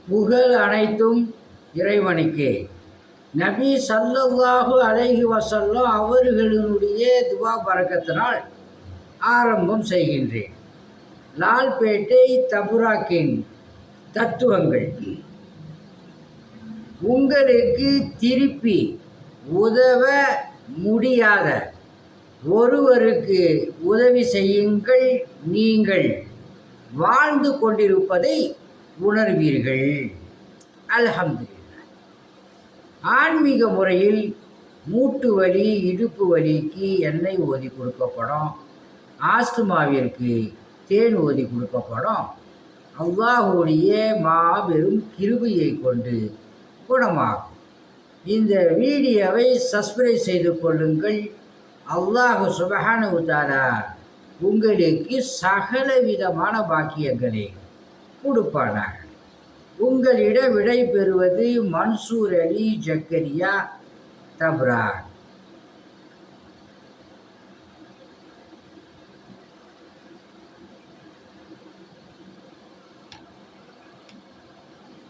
புகழ் அனைத்தும் இறைவனுக்கே. நபி ஸல்லல்லாஹு அலைஹி வஸல்லம் அவர்களினுடைய துவா பரக்கத்தினால் ஆரம்பம் செய்கின்றேன். லால்பேட்டை தபுராக்கின் தத்துவங்கள். உங்களுக்கு திருப்பி உதவ முடியாத ஒருவருக்கு உதவி செய்யுங்கள். நீங்கள் வாழ்ந்து கொண்டிருப்பதை உணர்வீர்கள். அல்ஹம்துலில்லாஹ். ஆன்மீக முறையில் மூட்டு வலி, இடுப்பு வலிக்கு எண்ணெய் ஊதி கொடுக்கப்படும். ஆஸ்துமாவிற்கு தேன் ஊதி கொடுக்கப்படும். அல்லாஹுடைய மாபெரும் கிருபையை கொண்டு குணமாகும். இந்த வீடியோவை சப்ஸ்கிரைப் செய்து கொள்ளுங்கள். அல்லாஹ் சுப்ஹானஹு வ தஆலா உங்களுக்கு சகல விதமான பாக்கியங்களை கொடுப்பானாக. உங்களிடம் விடை பெறுவது மன்சூர் அலி ஜக்கரியா தப்ராக்.